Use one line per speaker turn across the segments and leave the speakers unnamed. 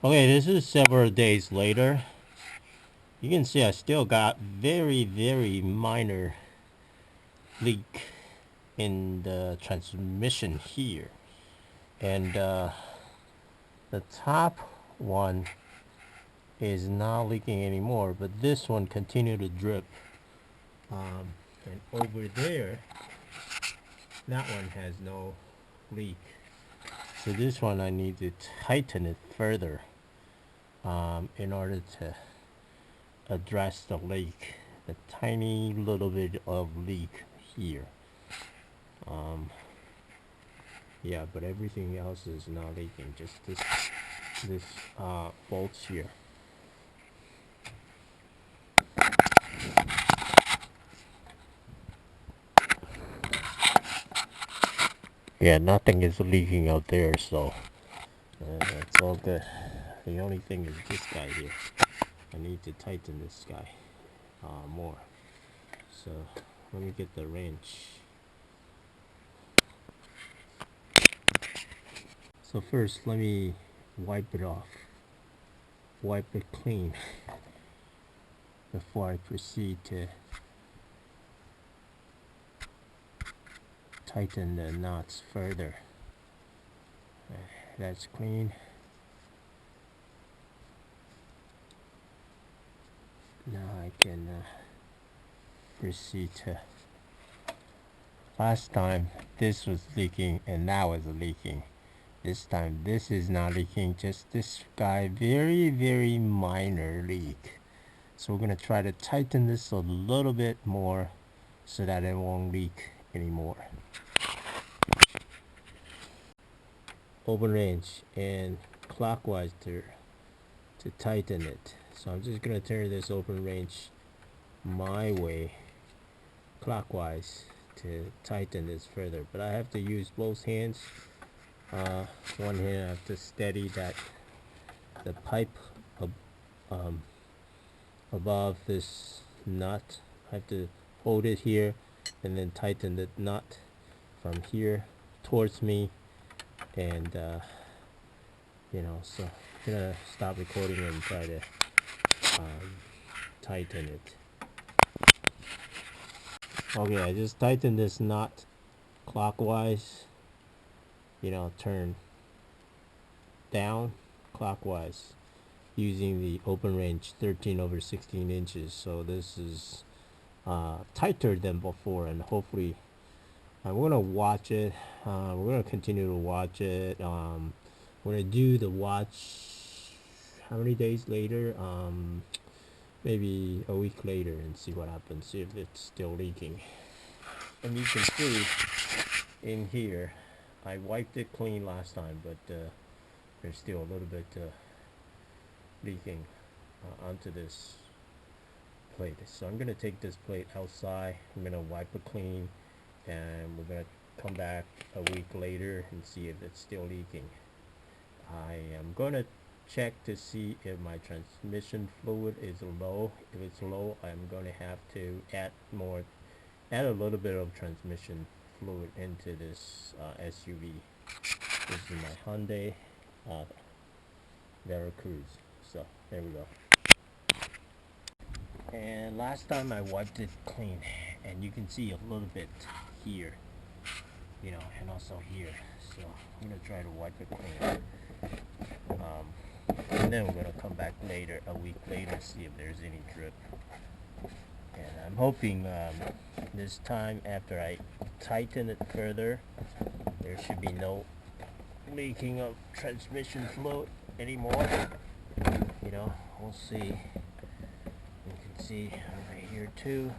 Okay, this is several days later. You can see I still got very minor leak in the transmission here. And the top one is not leaking anymore, but this one continued to drip. And over there, that one has no leak. So this one I need to tighten it further in order to address the leak, the tiny little bit of leak here. Yeah, but everything else is not leaking, just this bolts here. Yeah, nothing is leaking out there, so it's all good. The only thing is this guy here. I need to tighten this guy more. So let me get the wrench. So first, let me wipe it off. Wipe it clean before I proceed to tighten the knots further. That's clean. Now I can proceed to. Last time this was leaking and that was leaking. This time this is not leaking, just this guy, very minor leak. So we're gonna try to tighten this a little bit more so that it won't leak anymore. Open range and clockwise to tighten it. So I'm just gonna turn this open range my way, clockwise, to tighten this further. But I have to use both hands. One hand I have to steady the pipe um, above this nut. I have to hold it here and then tighten the nut from here towards me, and so I'm gonna stop recording and try to tighten it. Okay, I just tightened this nut clockwise, turn down clockwise using the open range 13/16 inches. So this is tighter than before, and hopefully we're gonna watch it. We're gonna continue to watch it. We're gonna do the watch how many days later, maybe a week later, and see what happens, see if it's still leaking. And you can see in here I wiped it clean last time, but there's still a little bit leaking onto this plate. So I'm gonna take this plate outside, I'm gonna wipe it clean, and we're gonna come back a week later and see if it's still leaking. I am gonna check to see if my transmission fluid is low. If it's low, I'm gonna have to add a little bit of transmission fluid into this SUV. This is my Hyundai Veracruz. So there we go. And last time I wiped it clean, and you can see a little bit here, and also here. So I'm gonna try to wipe it clean. And then we're gonna come back later, a week later, see if there's any drip. And I'm hoping this time, after I tighten it further, there should be no leaking of transmission fluid anymore. We'll see. You can see over here too.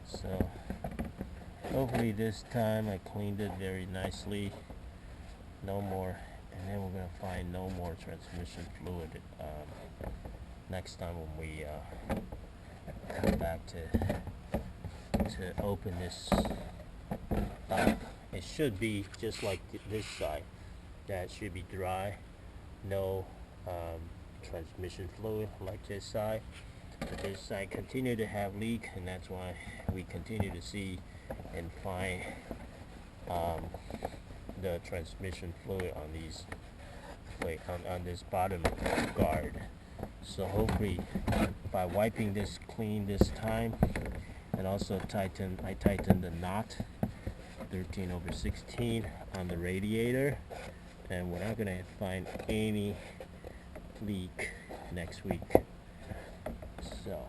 So hopefully this time I cleaned it very nicely. No more, and then we're gonna find no more transmission fluid next time when we come back to open this up. It should be just like this side. That should be dry, no transmission fluid like this side. But this side continue to have leak, and that's why we continue to see and find the transmission fluid on these on this bottom guard. So hopefully by wiping this clean this time, and also I tightened the knot 13/16 on the radiator, and we're not gonna find any leak next week. So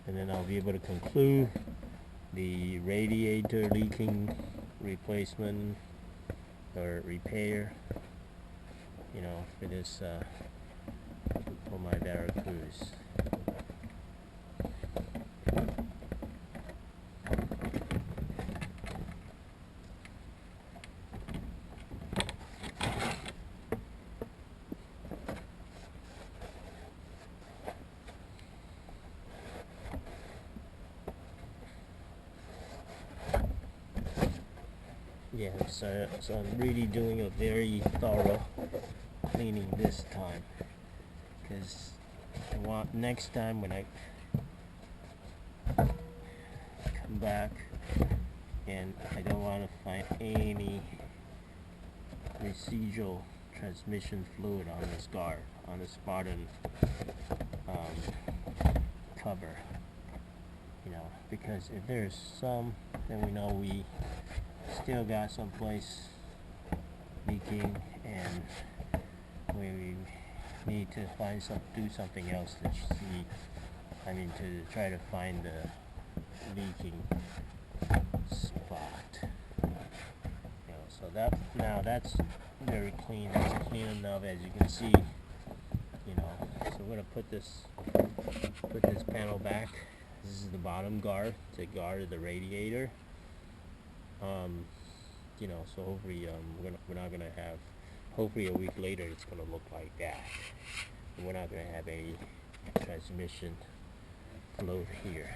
and then I'll be able to conclude the radiator leaking replacement or repair, you know, for this for my Veracruz. Yeah, so I'm really doing a very thorough cleaning this time, because I want next time when I come back, and I don't want to find any residual transmission fluid on this guard, on this bottom cover, you know, because if there's some, then we know we still got some place leaking, and we need to do something else to see, to try to find the leaking spot. You know, so now that's very clean. That's clean enough, as you can see. You know, so we're gonna put this panel back. This is the bottom guard to guard the radiator. You know, so hopefully we're not gonna have, hopefully a week later it's gonna look like that, and we're not gonna have any transmission flow here.